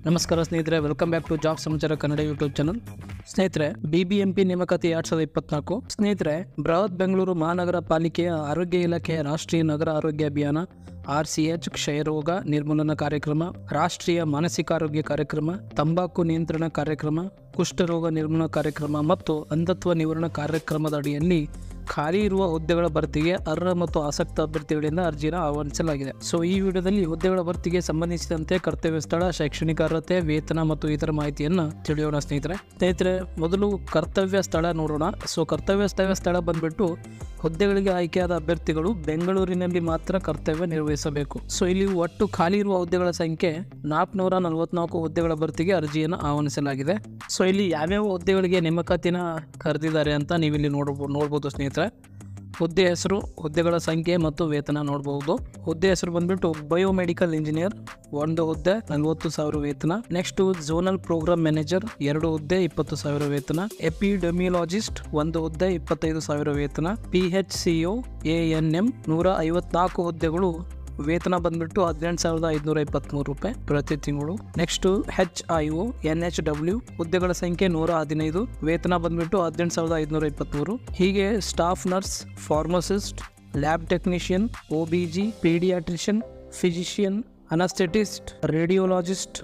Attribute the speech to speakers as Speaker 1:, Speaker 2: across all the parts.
Speaker 1: ನಮಸ್ಕಾರ ಸ್ನೇಹಿತರೆ, welcome back to job ಸಮಾಚಾರ ಕನ್ನಡ ಯೂಟ್ಯೂಬ್ ಚಾನಲ್. ಸ್ನೇಹಿತರೆ, BBMP ನೇಮಕಾತಿ 2024. ಸ್ನೇಹಿತರೆ, ಬೃಹತ್ ಬೆಂಗಳೂರು ಮಹಾನಗರ ಪಾಲಿಕೆಯ ಆರೋಗ್ಯ ಇಲಾಖೆಯ ರಾಷ್ಟ್ರೀಯ ನಗರ ಆರೋಗ್ಯ ಅಭಿಯಾನ RCH, ಕ್ಷಯರೋಗ ನಿರ್ಮೂಲನಾ ಕಾರ್ಯಕ್ರಮ, ರಾಷ್ಟ್ರೀಯ ಮಾನಸಿಕ ಆರೋಗ್ಯ ಕಾರ್ಯಕ್ರಮ, ತಂಬಾಕು ನಿಯಂತ್ರಣ ಕಾರ್ಯಕ್ರಮ, ಕುಷ್ಠರೋಗ ನಿರ್ಮೂಲನಾ ಕಾರ್ಯಕ್ರಮ ಮತ್ತು ಅಂಧತ್ವ ನಿವಾರಣಾ ಕಾರ್ಯಕ್ರಮದ ಅಡಿಯಲ್ಲಿ ಖಾಲಿ ಇರುವ ಹುದ್ದೆಗಳ ಭರ್ತಿಗೆ ಅರ್ಹ ಮತ್ತು ಆಸಕ್ತ ಅಭ್ಯರ್ಥಿಗಳಿಂದ ಅರ್ಜಿನ ಆಹ್ವಾನಿಸಲಾಗಿದೆ. ಸೊ ಈ ವಿಡಿಯೋದಲ್ಲಿ ಹುದ್ದೆಗಳ ಭರ್ತಿಗೆ ಸಂಬಂಧಿಸಿದಂತೆ ಕರ್ತವ್ಯ ಸ್ಥಳ, ಶೈಕ್ಷಣಿಕ ಅರ್ಹತೆ, ವೇತನ ಮತ್ತು ಇತರ ಮಾಹಿತಿಯನ್ನ ತಿಳಿಯೋಣ. ಸ್ನೇಹಿತರೆ, ಮೊದಲು ಕರ್ತವ್ಯ ಸ್ಥಳ ನೋಡೋಣ. ಸೊ ಕರ್ತವ್ಯ ಸ್ಥಳ ಬಂದ್ಬಿಟ್ಟು ಹುದ್ದೆಗಳಿಗೆ ಆಯ್ಕೆಯಾದ ಅಭ್ಯರ್ಥಿಗಳು ಬೆಂಗಳೂರಿನಲ್ಲಿ ಮಾತ್ರ ಕರ್ತವ್ಯ ನಿರ್ವಹಿಸಬೇಕು. ಸೊ ಇಲ್ಲಿ ಒಟ್ಟು ಖಾಲಿ ಇರುವ ಹುದ್ದೆಗಳ ಸಂಖ್ಯೆ 444 ಹುದ್ದೆಗಳ ಭರ್ತಿಗೆ ಅರ್ಜಿಯನ್ನು ಆಹ್ವಾನಿಸಲಾಗಿದೆ. ಸೊ ಇಲ್ಲಿ ಯಾವ್ಯಾವ ಹುದ್ದೆಗಳಿಗೆ ನೇಮಕಾತಿನ ಕರೆದಿದ್ದಾರೆ ಅಂತ ನೀವಿಲ್ಲಿ ನೋಡ್ಬೋದು ಸ್ನೇಹಿತರೆ. ಹುದ್ದೆ ಹೆಸರು, ಹುದ್ದೆಗಳ ಸಂಖ್ಯೆ ಮತ್ತು ವೇತನ ನೋಡಬಹುದು. ಹುದ್ದೆ ಹೆಸರು ಬಂದ್ಬಿಟ್ಟು ಬಯೋಮೆಡಿಕಲ್ ಇಂಜಿನಿಯರ್ 1 ಹುದ್ದೆ 40,000 ವೇತನ. ನೆಕ್ಸ್ಟ್ ಝೋನಲ್ ಪ್ರೋಗ್ರಾಮ್ ಮ್ಯಾನೇಜರ್ 2 ಹುದ್ದೆ 20,000 ವೇತನ. ಎಪಿಡೆಮಿಯಾಲಜಿಸ್ಟ್ 1 ಹುದ್ದೆ 25,000 ವೇತನ. PHCO ANM 154 ಹುದ್ದೆಗಳು, ವೇತನ ಬಂದ್ಬಿಟ್ಟು 18,523 ರೂಪಾಯಿ ಪ್ರತಿ ತಿಂಗಳು. ನೆಕ್ಸ್ಟ್ HIO NHW ಹುದ್ದೆಗಳ ಸಂಖ್ಯೆ 115, ವೇತನ ಬಂದ್ಬಿಟ್ಟು 18,523. ಹೀಗೆ staff nurse, pharmacist, lab technician, OBG, paediatrician, physician, anaesthetist, radiologist,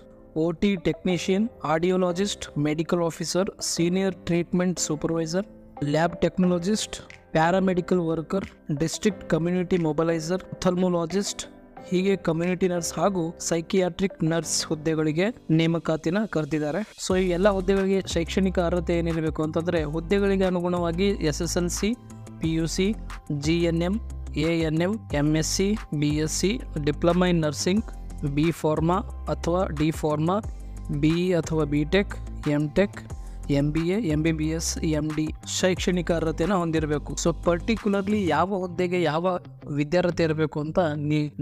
Speaker 1: OT technician, audiologist, medical officer, senior treatment supervisor, lab technologist, paramedical worker, district community mobiliser, thermologist, ಹೀಗೆ ಕಮ್ಯುನಿಟಿ ನರ್ಸ್ ಹಾಗೂ psychiatric nurse ಹುದ್ದೆಗಳಿಗೆ ನೇಮಕಾತಿನ ಕರೆದಿದ್ದಾರೆ. ಸೊ ಈ ಎಲ್ಲ ಹುದ್ದೆಗಳಿಗೆ ಶೈಕ್ಷಣಿಕ ಅರ್ಹತೆ ಏನಿರಬೇಕು ಅಂತಂದ್ರೆ, ಹುದ್ದೆಗಳಿಗೆ ಅನುಗುಣವಾಗಿ SSLC, PUC, GNM, ANM, MSc, BSc, diploma in nursing, B pharma ಅಥವಾ D ಫಾರ್ಮಾ, BE ಅಥವಾ BTech, MTech, MBA, MBBS, MD ಶೈಕ್ಷಣಿಕ ಅರ್ಹತೆಯನ್ನು ಹೊಂದಿರಬೇಕು. ಸೊ ಪರ್ಟಿಕ್ಯುಲರ್ಲಿ ಯಾವ ಹುದ್ದೆಗೆ ಯಾವ ವಿದ್ಯಾರ್ಹತೆ ಇರಬೇಕು ಅಂತ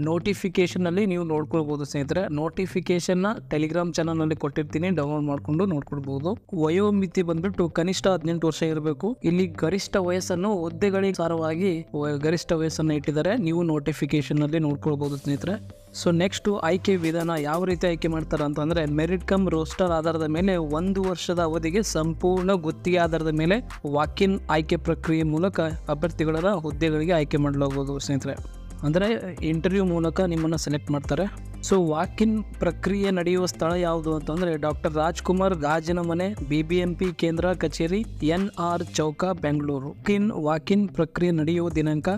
Speaker 1: ನೋಟಿಫಿಕೇಶನ್ ಅಲ್ಲಿ ನೀವು ನೋಡ್ಕೊಳ್ಬಹುದು ಸ್ನೇಹಿತರೆ. ನೋಟಿಫಿಕೇಶನ್ ನ ಟೆಲಿಗ್ರಾಮ್ ಚಾನಲ್ ನಲ್ಲಿ ಕೊಟ್ಟಿರ್ತೀನಿ, ಡೌನ್ಲೋಡ್ ಮಾಡ್ಕೊಂಡು ನೋಡ್ಕೊಳ್ಬಹುದು. ವಯೋಮಿತಿ ಬಂದ್ಬಿಟ್ಟು ಕನಿಷ್ಠ 18 ವರ್ಷ ಇರಬೇಕು. ಇಲ್ಲಿ ಗರಿಷ್ಠ ವಯಸ್ಸನ್ನು ಹುದ್ದೆಗಳಿಗೆ ಸಾರವಾಗಿ ಗರಿಷ್ಠ ವಯಸ್ಸನ್ನು ಇಟ್ಟಿದ್ದಾರೆ, ನೀವು ನೋಟಿಫಿಕೇಶನ್ ಅಲ್ಲಿ ನೋಡ್ಕೊಳ್ಬಹುದು ಸ್ನೇಹಿತರೆ. ಸೊ ನೆಕ್ಸ್ಟ್ ಆಯ್ಕೆ ವಿಧಾನ ಯಾವ ರೀತಿ ಆಯ್ಕೆ ಮಾಡ್ತಾರೆ ಅಂತಂದ್ರೆ, ಮೆರಿಟ್ ಕಮ್ ರೋಸ್ಟರ್ ಆಧಾರದ ಮೇಲೆ 1 ವರ್ಷದ ಅವಧಿಗೆ ಸಂಪೂರ್ಣ ಗುತ್ತಿಗೆ ಆಧಾರದ ಮೇಲೆ ವಾಕಿನ್ ಆಯ್ಕೆ ಪ್ರಕ್ರಿಯೆ ಮೂಲಕ ಅಭ್ಯರ್ಥಿಗಳನ್ನ ಹುದ್ದೆಗಳಿಗೆ ಆಯ್ಕೆ ಮಾಡಲಾಗುವುದು ಸ್ನೇಹಿತರೆ. ಅಂದರೆ ಇಂಟರ್ವ್ಯೂ ಮೂಲಕ ನಿಮ್ಮನ್ನು ಸೆಲೆಕ್ಟ್ ಮಾಡ್ತಾರೆ. ಸೊ ವಾಕಿನ್ ಪ್ರಕ್ರಿಯೆ ನಡೆಯುವ ಸ್ಥಳ ಯಾವುದು ಅಂತಂದರೆ, ಡಾಕ್ಟರ್ ರಾಜ್ಕುಮಾರ್ ಗಾಜಿನ ಮನೆ, BBMP ಕೇಂದ್ರ ಕಚೇರಿ, NR ಚೌಕ, ಬೆಂಗಳೂರು. ವಾಕಿನ್ ಪ್ರಕ್ರಿಯೆ ನಡೆಯುವ ದಿನಾಂಕ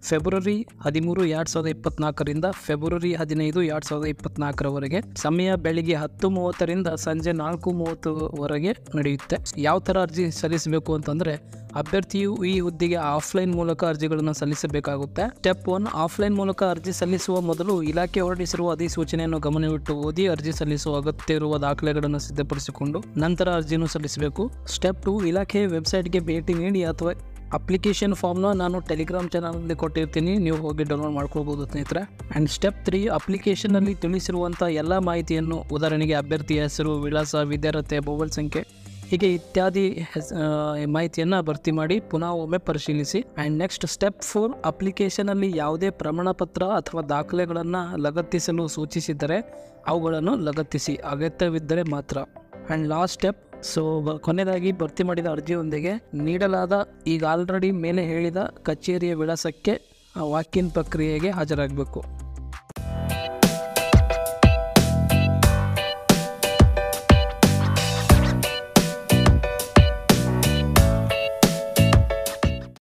Speaker 1: ಫೆಬ್ರವರಿ 13, 2024 ಫೆಬ್ರವರಿ 15, 2024 ಸಮಯ ಬೆಳಿಗ್ಗೆ 10:30 ಸಂಜೆ 4:30 ನಡೆಯುತ್ತೆ. ಯಾವ ಥರ ಅರ್ಜಿ ಸಲ್ಲಿಸಬೇಕು ಅಂತಂದರೆ, ಅಭ್ಯರ್ಥಿಯು ಈ ಹುದ್ದೆಗೆ ಆಫ್ಲೈನ್ ಮೂಲಕ ಅರ್ಜಿಗಳನ್ನು ಸಲ್ಲಿಸಬೇಕಾಗುತ್ತೆ. ಸ್ಟೆಪ್ 1, ಆಫ್ಲೈನ್ ಮೂಲಕ ಅರ್ಜಿ ಸಲ್ಲಿಸುವ ಮೊದಲು ಇಲಾಖೆ ಹೊರಡಿಸಿರುವ ಅಧಿಸೂಚನೆಯನ್ನು ಗಮನವಿಟ್ಟು ಓದಿ ಅರ್ಜಿ ಸಲ್ಲಿಸುವ ಅಗತ್ಯ ಇರುವ ದಾಖಲೆಗಳನ್ನು ಸಿದ್ಧಪಡಿಸಿಕೊಂಡು ನಂತರ ಅರ್ಜಿಯನ್ನು ಸಲ್ಲಿಸಬೇಕು. ಸ್ಟೆಪ್ 2, ಇಲಾಖೆಯ ವೆಬ್ಸೈಟ್ಗೆ ಭೇಟಿ ನೀಡಿ ಅಥವಾ ಅಪ್ಲಿಕೇಶನ್ ಫಾರ್ಮ್ನ ನಾನು ಟೆಲಿಗ್ರಾಮ್ ಚಾನಲ್ನಲ್ಲಿ ಕೊಟ್ಟಿರ್ತೀನಿ, ನೀವು ಹೋಗಿ ಡೌನ್ಲೋಡ್ ಮಾಡ್ಕೊಳ್ಬೋದು ಸ್ನೇಹಿತರೆ. ಆ್ಯಂಡ್ ಸ್ಟೆಪ್ 3, ಅಪ್ಲಿಕೇಶನ್ನಲ್ಲಿ ತಿಳಿಸಿರುವಂಥ ಎಲ್ಲ ಮಾಹಿತಿಯನ್ನು, ಉದಾಹರಣೆಗೆ ಅಭ್ಯರ್ಥಿಯ ಹೆಸರು, ವಿಳಾಸ, ವಿದ್ಯಾರ್ಹತೆ, ಮೊಬೈಲ್ ಸಂಖ್ಯೆ ಹೀಗೆ ಇತ್ಯಾದಿ ಮಾಹಿತಿಯನ್ನು ಭರ್ತಿ ಮಾಡಿ ಪುನಃ ಒಮ್ಮೆ ಪರಿಶೀಲಿಸಿ. ಆ್ಯಂಡ್ ನೆಕ್ಸ್ಟ್ ಸ್ಟೆಪ್ 4, ಅಪ್ಲಿಕೇಶನಲ್ಲಿ ಯಾವುದೇ ಪ್ರಮಾಣ ಪತ್ರ ಅಥವಾ ದಾಖಲೆಗಳನ್ನು ಲಗತ್ತಿಸಲು ಸೂಚಿಸಿದ್ದರೆ ಅವುಗಳನ್ನು ಲಗತ್ತಿಸಿ, ಅಗತ್ಯವಿದ್ದರೆ ಮಾತ್ರ. ಆ್ಯಂಡ್ ಲಾಸ್ಟ್ ಸ್ಟೆಪ್, ಸೊ ಕೊನೆಯದಾಗಿ ಭರ್ತಿ ಮಾಡಿದ ಅರ್ಜಿಯೊಂದಿಗೆ ನೀಡಲಾದ ಈಗ ಆಲ್ರೆಡಿ ಮೇಲೆ ಹೇಳಿದ ಕಚೇರಿಯ ವಿಳಾಸಕ್ಕೆ ವಾಕಿನ್ ಪ್ರಕ್ರಿಯೆಗೆ ಹಾಜರಾಗಬೇಕು.